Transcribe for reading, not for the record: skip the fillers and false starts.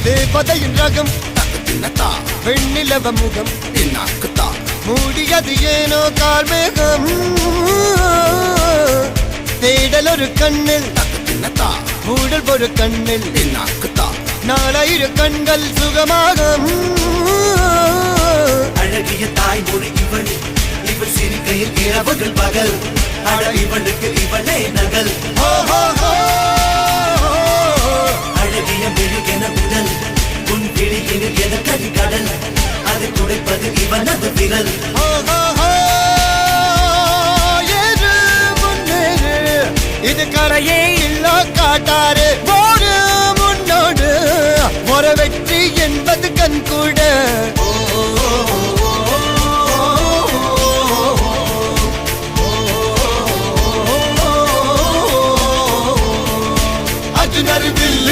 தேவதையின் ரகம் வெண்ணிலவ முகம் மூடியது ஏனோ கார்மேகம் தேடல் ஒரு கண்ணில் மூடல் ஒரு கண்ணில் நாலாயிர கண்கள் சுகமாக அழகிய தாய்மொழி இவள் இவள் சிரிக்கையில் இரவுகள் பகல் அழ இவளுக்கு இவளே நகல்.